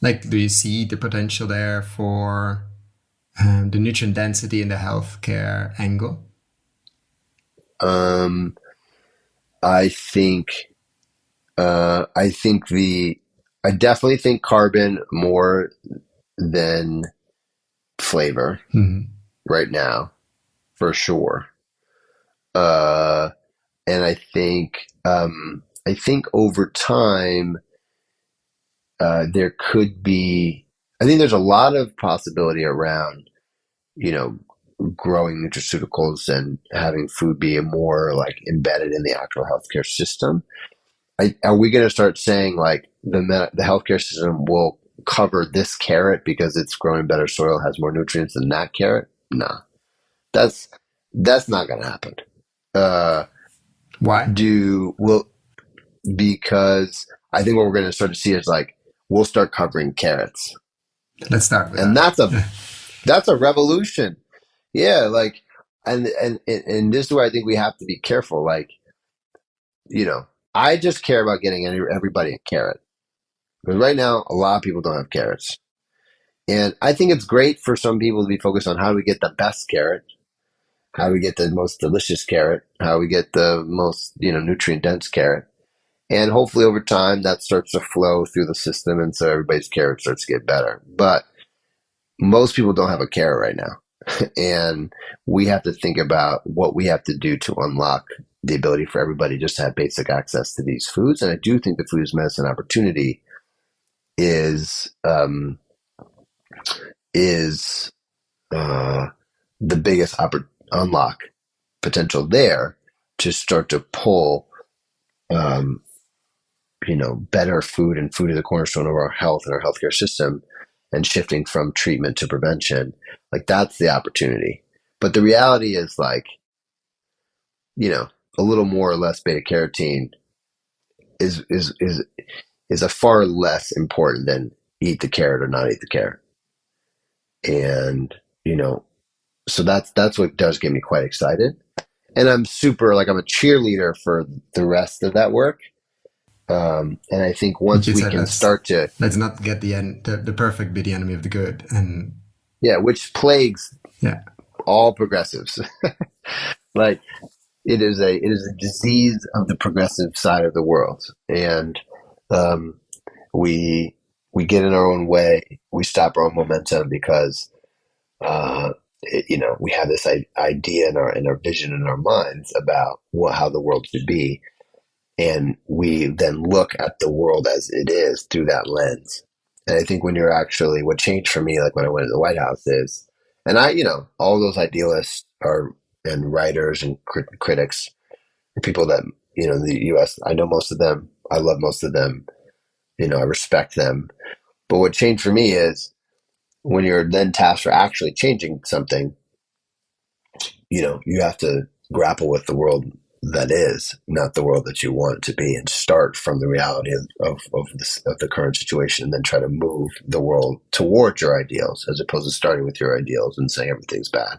Like, do you see the potential there for the nutrient density in the healthcare angle? Um, I think I think I definitely think carbon more than flavor Mhm. right now for sure. Uh, and I think over time there could be. I think there's a lot of possibility around you know growing nutraceuticals and having food be more like embedded in the actual healthcare system. Are we going to start saying like the healthcare system will cover this carrot because it's growing better soil, has more nutrients than that carrot? No, that's that's not going to happen. Uh, Why? do will Because I think what we're going to start to see is like we'll start covering carrots, Let's start with and that. that's a revolution. Yeah, like and this is where I think we have to be careful. Like I just care about getting everybody a carrot because right now a lot of people don't have carrots. And I think it's great for some people to be focused on how do we get the best carrot, how do we get the most delicious carrot, how we get the most, nutrient dense carrot. And hopefully over time that starts to flow through the system and so everybody's carrot starts to get better. But most people don't have a carrot right now. And we have to think about what we have to do to unlock the ability for everybody just to have basic access to these foods. And I do think the food is medicine opportunity is is uh, the biggest unlock potential there to start to pull, um, better food, and food is the cornerstone of our health and our healthcare system, and shifting from treatment to prevention. Like that's the opportunity. But the reality is like, a little more or less beta carotene is is is is a far less important than eat the carrot or not eat the carrot. And so that's what does get me quite excited. And I'm super like I'm a cheerleader for the rest of that work. And I think once You we said can start to, let's not get the perfect be the enemy of the good, and yeah, which plagues yeah, all progressives. Like it is a disease of the progressive side of the world, and um, we we get in our own way. We stop our own momentum because we have this idea in our vision in our minds about how the world should be, and we then look at the world as it is through that lens. And I think when you're actually what changed for me, like when I went to the White House, is, and all those idealists are and writers and critics, people that in the U.S. I know most of them, I love most of them, I respect them. But what changed for me is when you're then tasked for actually changing something, you have to grapple with the world that is, not the world that you want it to be, and start from the reality of the current situation, and then try to move the world towards your ideals, as opposed to starting with your ideals and saying everything's bad.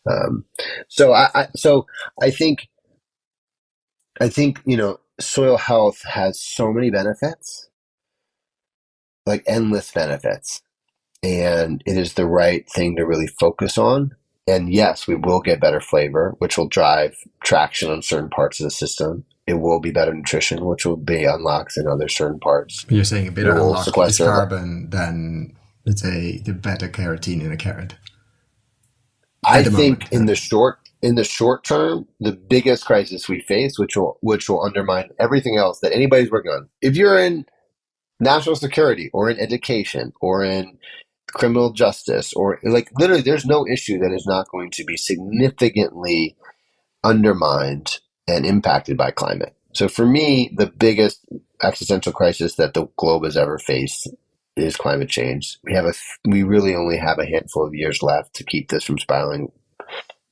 Um, so I think soil health has so many benefits, like endless benefits, and it is the right thing to really focus on. And yes, we will get better flavor, which will drive traction on certain parts of the system. It will be better nutrition, which will be unlocks in other certain parts. you're saying a It better will unlock is sequester. carbon than, let's say, the better carotene in a carrot I at the think moment. in the short term, the biggest crisis we face, which will undermine everything else that anybody's working on. If you're in national security or in education or in criminal justice, or like literally there's no issue that is not going to be significantly undermined and impacted by climate. So for me, the biggest existential crisis that the globe has ever faced is climate change. We really only have a handful of years left to keep this from spiraling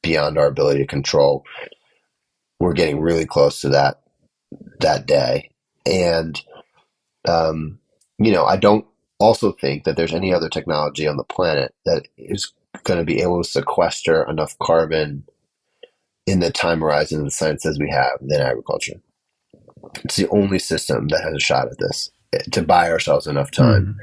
beyond our ability to control. We're getting really close to that day. And I don't also think that there's any other technology on the planet that is going to be able to sequester enough carbon in the time horizon and the science says we have than agriculture. It's the only system that has a shot at this to buy ourselves enough time.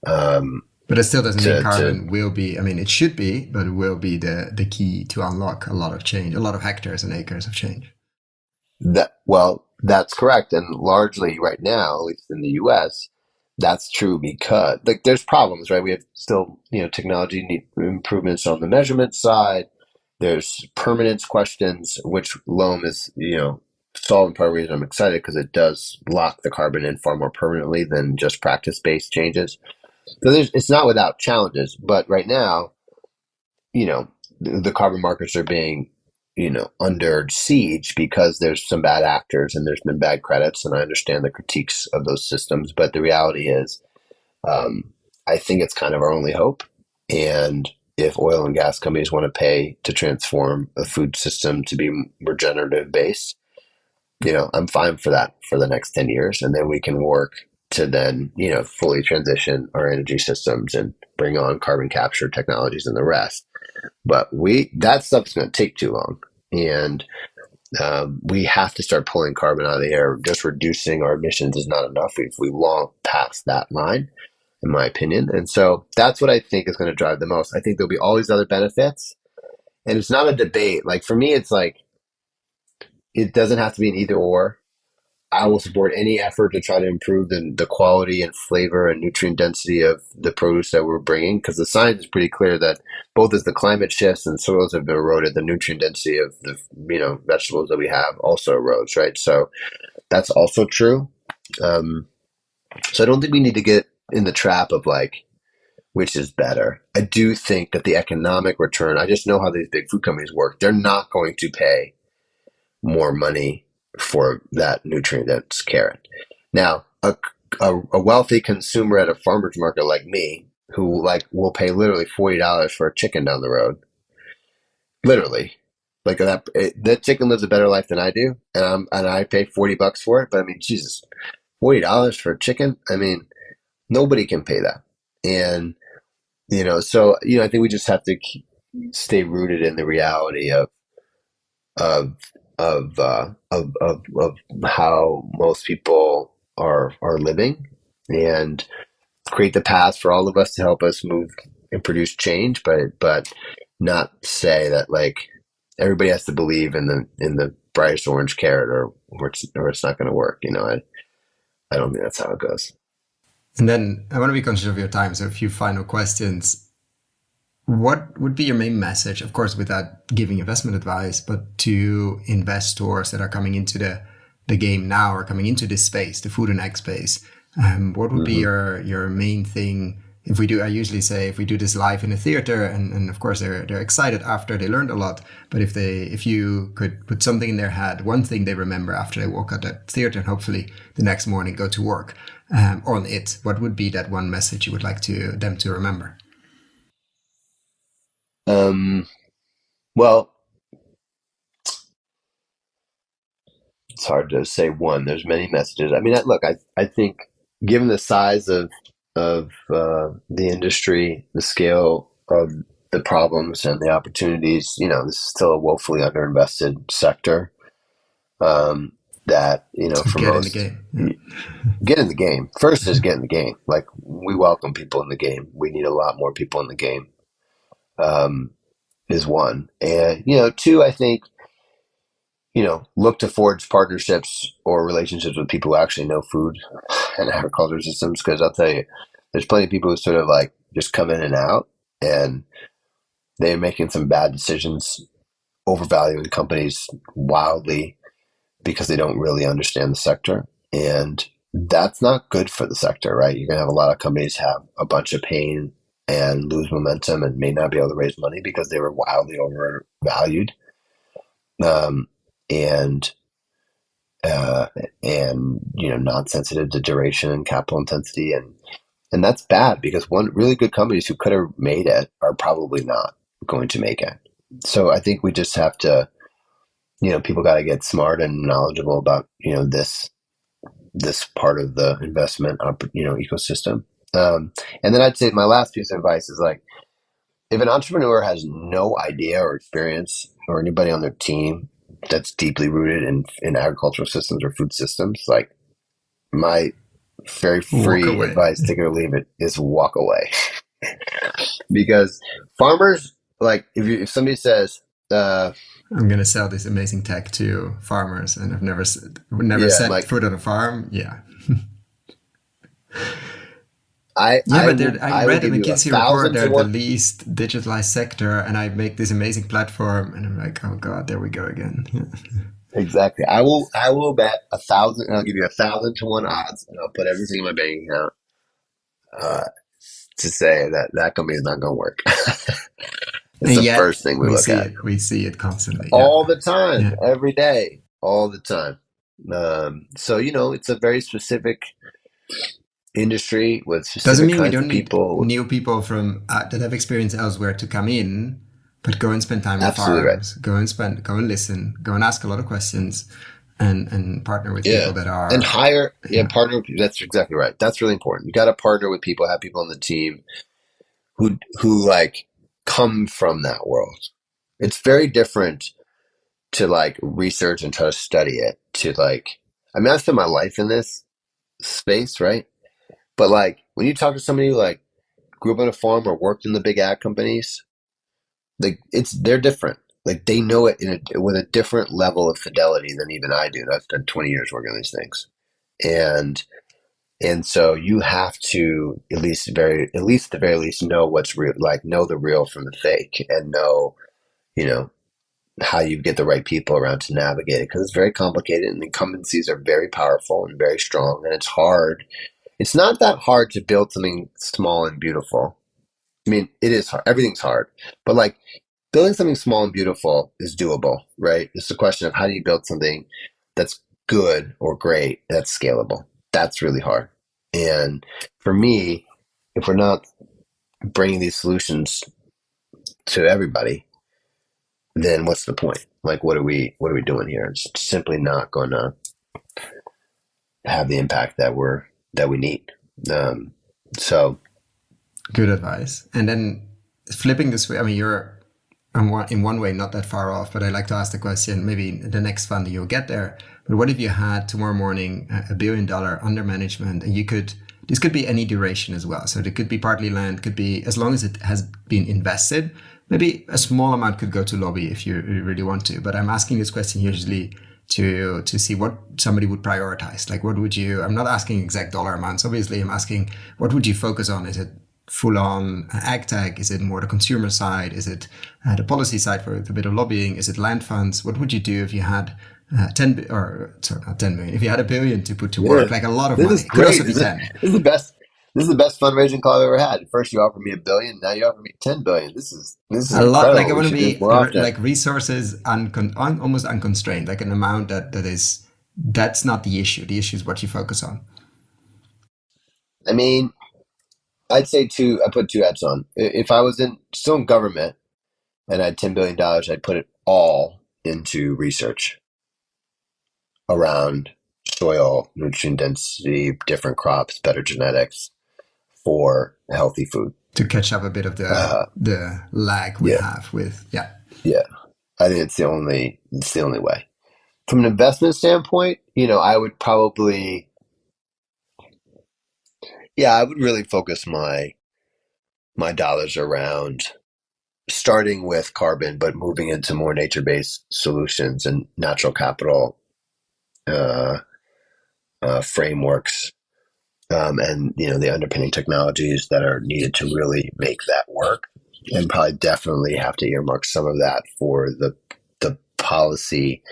But it still doesn't mean carbon to will be, I mean, it should be, but it will be the key to unlock a lot of change, a lot of hectares and acres of change. That's correct. And largely right now, at least in the US, that's true because like there's problems, right? We have still, technology improvements on the measurement side. There's permanence questions, which loam is, solving part of the reason I'm excited because it does lock the carbon in far more permanently than just practice-based changes. So it's not without challenges, but right now, the carbon markets are being, under siege because there's some bad actors and there's been bad credits, and I understand the critiques of those systems, but the reality is, I think it's kind of our only hope. And if oil and gas companies want to pay to transform a food system to be regenerative based, I'm fine for that for the next 10 years. And then we can work to then, fully transition our energy systems and bring on carbon capture technologies and the rest. But that stuff's going to take too long. And we have to start pulling carbon out of the air. Just reducing our emissions is not enough. We've long passed that line, in my opinion. And so that's what I think is going to drive the most. I think there'll be all these other benefits. And it's not a debate. Like for me, it's like, it doesn't have to be an either or. I will support any effort to try to improve the quality and flavor and nutrient density of the produce that we're bringing, because the science is pretty clear that both as the climate shifts and soils have been eroded, the nutrient density of the vegetables that we have also erodes, right? So that's also true. So I don't think we need to get in the trap of like, which is better. I do think that the economic return, I just know how these big food companies work. They're not going to pay more money for that nutrient dense carrot. Now, a wealthy consumer at a farmer's market like me, who will pay literally $40 for a chicken down the road, literally, like that chicken lives a better life than I do, and I pay $40 for it. But I mean, Jesus, $40 for a chicken. I mean, nobody can pay that, and so I think we just have to stay rooted in the reality of how most people are living, and create the paths for all of us to help us move and produce change, but not say that like everybody has to believe in the brightest orange carrot or it's not going to work. I don't think that's how it goes. And then I want to be conscious of your time, so a few final questions. What would be your main message, of course, without giving investment advice, but to investors that are coming into the game now or coming into this space, the food and ag space? What would be your main thing? I usually say, if we do this live in a theater, and of course they're excited after they learned a lot, but if you could put something in their head, one thing they remember after they walk out that theater and hopefully the next morning go to work on it, what would be that one message you would like them to remember? Well, it's hard to say one. There's many messages. I mean, I think given the size of the industry, the scale of the problems and the opportunities, this is still a woefully underinvested sector. That So for get most, in the game. Yeah. get in the game. First is get in the game. Like, we welcome people in the game. We need a lot more people in the game. Is one, and two, I think look to forge partnerships or relationships with people who actually know food and agriculture systems, because I'll tell you, there's plenty of people who sort of like just come in and out, and they're making some bad decisions, overvaluing companies wildly because they don't really understand the sector, and that's not good for the sector, right? You're gonna have a lot of companies have a bunch of pain and lose momentum and may not be able to raise money because they were wildly overvalued, um, and uh, and not sensitive to duration and capital intensity, and that's bad because one really good companies who could have made it are probably not going to make it. So I think we just have to, people got to get smart and knowledgeable about this part of the investment ecosystem. And then I'd say my last piece of advice is like, if an entrepreneur has no idea or experience or anybody on their team that's deeply rooted in agricultural systems or food systems, like my very Walk free away. advice, take it or leave it, is walk away. Because farmers, like if somebody says, I'm gonna sell this amazing tech to farmers, and I've never yeah, set like foot on a farm. Yeah, I yeah, I but will I I will read a give you a McKinsey report. thousand to They're the one. least digitalized sector, and I make this amazing platform, and I'm like, oh god, there we go again. Exactly. I will bet 1,000, and I'll give you 1,000 to 1 odds, and I'll put everything in my bank account uh, to say that that company is not going to work. It's And the yet first thing we we look see at it. We see it constantly. Yeah, all the time, yeah. every day, all the time. So it's a very specific industry with Doesn't specific mean we kinds of don't need people. new people from that have experience elsewhere to come in, but go and spend time in Absolutely right. farms. Go and listen. Go and ask a lot of questions, and partner with people Yeah. that And are hire, yeah, yeah. partner. That's exactly right. That's really important. You got to partner with people, have people on the team who like come from that world. It's very different to like research and try to study it to like, I mean, I spent my life in this space, right? But like when you talk to somebody who like grew up on a farm or worked in the big ag companies, like they're different. Like they know it with a different level of fidelity than even I do. And I've spent 20 years working on these things. And so you have to at least at the very least know what's real, like know the real from the fake, and know, you know, how you get the right people around to navigate it, because it's very complicated and incumbencies are very powerful and very strong, and it's hard. It's not that hard to build something small and beautiful. I mean, it is hard. Everything's hard, but like building something small and beautiful is doable, right? It's a question of how do you build something that's good or great that's scalable. That's really hard. And for me, if we're not bringing these solutions to everybody, then what's the point? Like, what are we doing here? It's simply not going to have the impact that we need. Um, so Good advice. And then flipping this way, I mean, you're in one way not that far off, but I like to ask the question, maybe the next fund you'll get there. But what if you had tomorrow morning $1 billion under management, and this could be any duration as well. So it could be partly land, could be as long as it has been invested. Maybe a small amount could go to lobby if you really want to. But I'm asking this question usually to see what somebody would prioritize. Like, what would you? I'm not asking exact dollar amounts. Obviously, I'm asking what would you focus on? Is it full on ag tech? Is it more the consumer side? Is it the policy side for a bit of lobbying? Is it land funds? What would you do if you had 10 or sorry, not 10 million, if you had $1 billion to put to yeah, work, like a lot of this money? is It could also great. be This is 10. this is the best. This is the best fundraising call I've ever had. First, you offered me $1 billion. Now you offer me 10 billion. This is A lot, like I incredible. We want to should do this be more often. like resources almost unconstrained, like an amount that's not the issue. The issue is what you focus on. I mean, I'd say two. I put two hats on. If I was still in government and I had $10 billion, I'd put it all into research around soil, nutrient density, different crops, better genetics for healthy food. To catch up a bit of Uh, the lag we yeah, have with yeah. yeah. I think it's the only way. From an investment standpoint, I would probably, yeah, I would really focus my dollars around starting with carbon, but moving into more nature-based solutions and natural capital uh, frameworks, and the underpinning technologies that are needed to really make that work. And probably definitely have to earmark some of that for the policy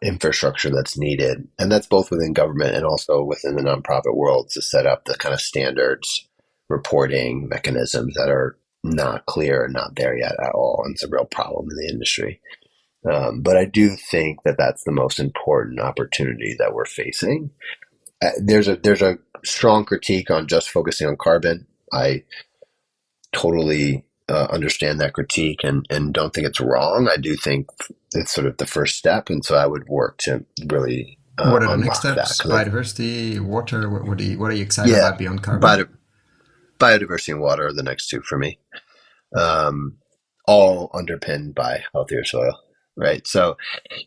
infrastructure that's needed, and that's both within government and also within the nonprofit world to set up the kind of standards reporting mechanisms that are not clear and not there yet at all. And it's a real problem in the industry. But I do think that that's the most important opportunity that we're facing. There's a strong critique on just focusing on carbon. I totally understand that critique and don't think it's wrong. I do think it's sort of the first step, and so I would work to really what are the next unlock steps? that. Biodiversity, water. What are you excited about beyond carbon? Biodiversity and water are the next two for me. All underpinned by healthier soil, right? So,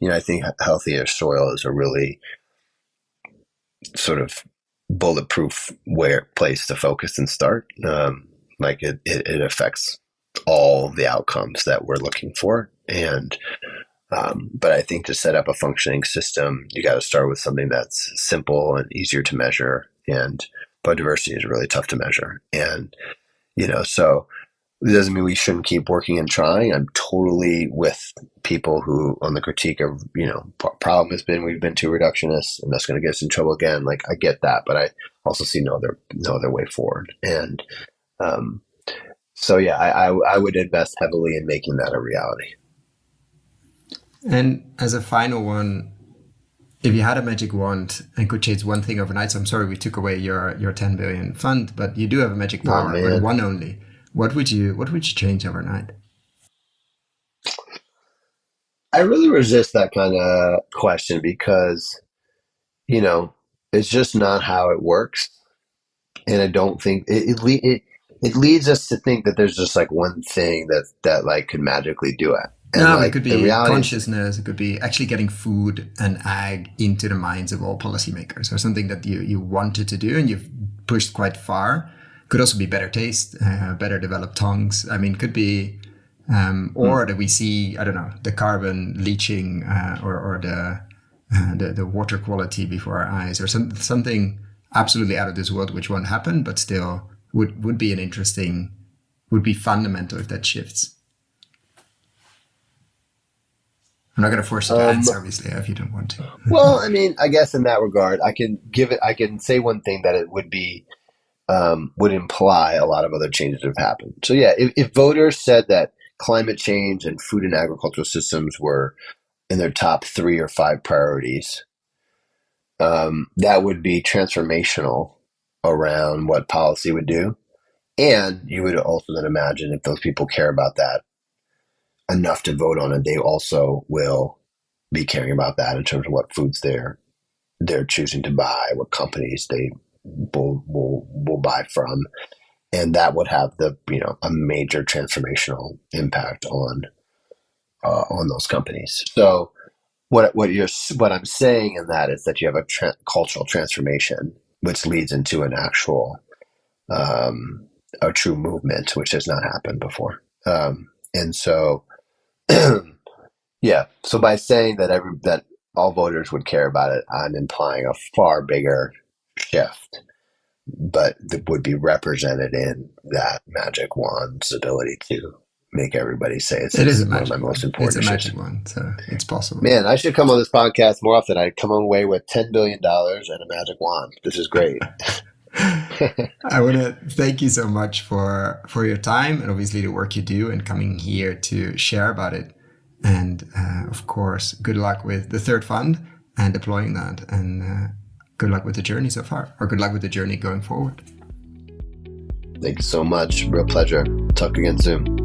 I think healthier soil is a really sort of bulletproof place to focus and start. Like it affects all the outcomes that we're looking for. And, but I think to set up a functioning system, you got to start with something that's simple and easier to measure. And biodiversity is really tough to measure. And, so it doesn't mean we shouldn't keep working and trying. I'm totally with people who on the critique of, problem has been we've been too reductionist and that's going to get us in trouble again. Like I get that, but I also see no other way forward. And so yeah, I would invest heavily in making that a reality. And as a final one, if you had a magic wand and could change one thing overnight, so I'm sorry we took away your 10 billion fund, but you do have a magic power, but one only. What would you change overnight? I really resist that kind of question because, it's just not how it works. And I don't think it leads us to think that there's just like one thing that like could magically do it. And no, it could be consciousness. It could be actually getting food and ag into the minds of all policymakers, or something that you wanted to do and you've pushed quite far. Could also be better taste, better developed tongues. I mean, could be, or that we see, I don't know, the carbon leaching or the water quality before our eyes, or something absolutely out of this world, which won't happen, but still would be would be fundamental if that shifts. I'm not going to force you to answer, obviously, if you don't want to. Well, I mean, I guess in that regard, I can say one thing that it would be, would imply a lot of other changes have happened. So yeah, if voters said that climate change and food and agricultural systems were in their top 3 or 5 priorities, that would be transformational around what policy would do. And you would also then imagine if those people care about that enough to vote on it, they also will be caring about that in terms of what foods they're choosing to buy, what companies they will buy from, and that would have a major transformational impact on those companies. So what I'm saying in that is that you have a cultural transformation, which leads into an actual a true movement, which has not happened before. And so yeah, so by saying that all voters would care about it, I'm implying a far bigger shift, but that would be represented in that magic wand's ability to make everybody say it is one of my most important issues. It's a magic wand, so it's possible. Man, I should come on this podcast more often. I'd come away with $10 billion and a magic wand. This is great. I want to thank you so much for your time and obviously the work you do and coming here to share about it. And of course, good luck with the third fund and deploying that. And good luck with the journey so far, or good luck with the journey going forward. Thank you so much. Real pleasure. Talk again soon.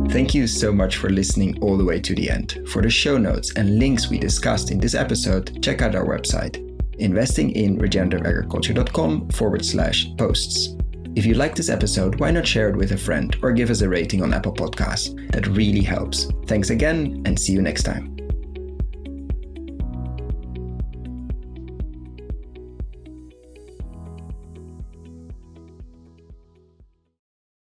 Thank you so much for listening all the way to the end. For the show notes and links we discussed in this episode, check out our website, investinginregenerativeagriculture.com/posts. If you like this episode, why not share it with a friend or give us a rating on Apple Podcasts? That really helps. Thanks again and see you next time.